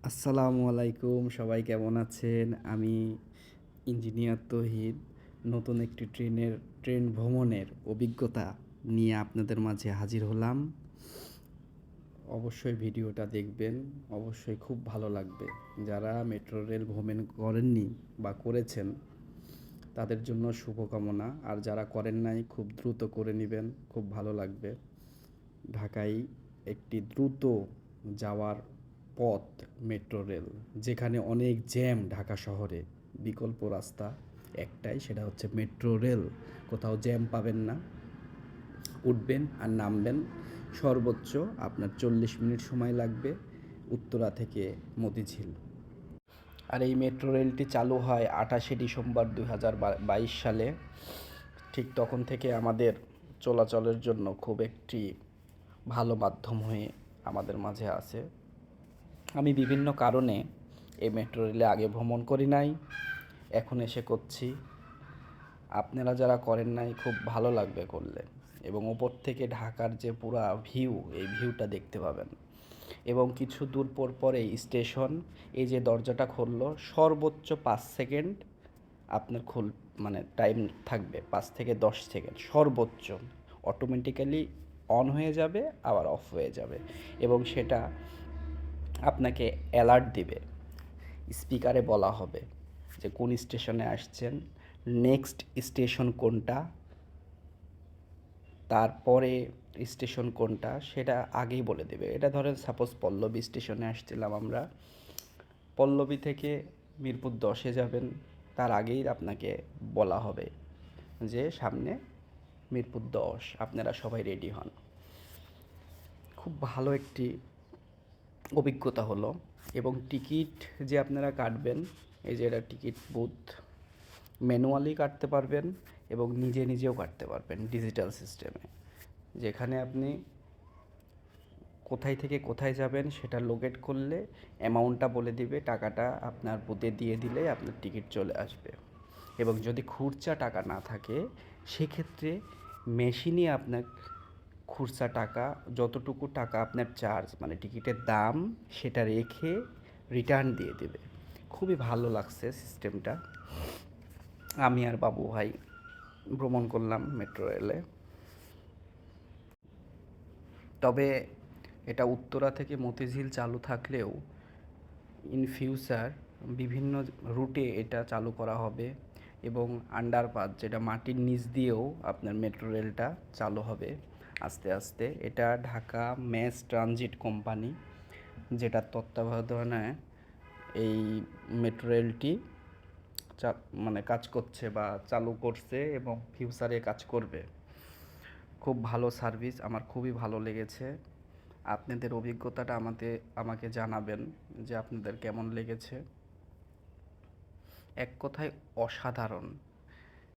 আসসালামু আলাইকুম, সবাই কেমন আছেন? আমি ইঞ্জিনিয়ার তৌহিদ। নতুন একটি ট্রেন ভ্রমণের অভিজ্ঞতা নিয়ে আপনাদের মাঝে হাজির হলাম। অবশ্যই ভিডিওটা দেখবেন, অবশ্যই খুব ভালো লাগবে। যারা মেট্রো রেল ভ্রমণ করেননি বা করেছেন তাদের জন্য শুভকামনা, আর যারা করেন নাই খুব দ্রুত করে নেবেন, খুব ভালো লাগবে। ঢাকায় একটি দ্রুত যাওয়ার পথ মেট্রো রেল, যেখানে অনেক জ্যাম। ঢাকা শহরে বিকল্প রাস্তা একটাই, সেটা হচ্ছে মেট্রো রেল। কোথাও জ্যাম পাবেন না। উঠবেন আর নামবেন, সর্বোচ্চ আপনার 40 মিনিট সময় লাগবে উত্তরা থেকে মতিঝিল। আর এই মেট্রো রেলটি চালু হয় 28শে ডিসেম্বর 2022 সালে। ঠিক তখন থেকে আমাদের চলাচলের জন্য খুব একটি ভালো মাধ্যম হয়ে আমাদের মাঝে আছে। আমি বিভিন্ন কারণে এই মেট্রো রেলে আগে ভ্রমণ করি নাই, এখন এসে করছি। আপনারা যারা করেন নাই খুব ভালো লাগবে করলে, এবং ওপর থেকে ঢাকার যে পুরা ভিউ, এই ভিউটা দেখতে পাবেন। এবং কিছু দূর পর পরেই স্টেশন। এই যে দরজাটা খুললো, সর্বোচ্চ 5 সেকেন্ড আপনার মানে টাইম থাকবে, 5 থেকে 10 সেকেন্ড সর্বোচ্চ। অটোমেটিক্যালি অন হয়ে যাবে, আবার অফ হয়ে যাবে, এবং সেটা আপনাকে অ্যালার্ট দিবে। স্পিকারে বলা হবে যে কোন স্টেশনে আসছেন, নেক্সট স্টেশন কোনটা, তারপরে স্টেশন কোনটা সেটা আগেই বলে দেবে। এটা ধরেন সাপোজ পল্লবী স্টেশনে আসছিলাম আমরা, পল্লবী থেকে মিরপুর 10-এ যাবেন, তার আগেই আপনাকে বলা হবে যে সামনে মিরপুর 10, আপনারা সবাই রেডি হন। খুব ভালো একটি অভিজ্ঞতা হলো। এবং টিকিট যে আপনারা কাটবেন, এই যে এটা টিকিট বুথ, ম্যানুয়ালি কাটতে পারবেন এবং নিজে নিজেও কাটতে পারবেন ডিজিটাল সিস্টেমে, যেখানে আপনি কোথায় থেকে কোথায় যাবেন সেটা লোকেট করলে অ্যামাউন্টটা বলে দিবে, টাকাটা আপনার বুথে দিয়ে দিলে আপনার টিকিট চলে আসবে। এবং যদি খুচরা টাকা না থাকে, সেক্ষেত্রে মেশিনই আপনার খুচরা টাকা, যতটুকু টাকা আপনার চার্জ মানে টিকিটের দাম, সেটা রেখে রিটার্ন দিয়ে দেবে। খুবই ভালো লাগছে সিস্টেমটা। আমি আর বাবু ভাই ভ্রমণ করলাম মেট্রো রেলে। তবে এটা উত্তরা থেকে মতিঝিল চালু থাকলেও ইন ফিউচার বিভিন্ন রুটে এটা চালু করা হবে, এবং আন্ডারপাস যেটা মাটির নিচ দিয়েও আপনার মেট্রো রেলটা চালু হবে আস্তে আস্তে। এটা ঢাকা ম্যাস ট্রানজিট কোম্পানি, যেটার তত্ত্বাবধানে এই মেট্রো রেলটি মানে কাজ করছে বা চালু করছে, এবং ফিউচারে কাজ করবে। খুব ভালো সার্ভিস, আমার খুবই ভালো লেগেছে। আপনাদের অভিজ্ঞতাটা আমাকে জানাবেন যে আপনাদের কেমন লেগেছে। এক কথায় অসাধারণ।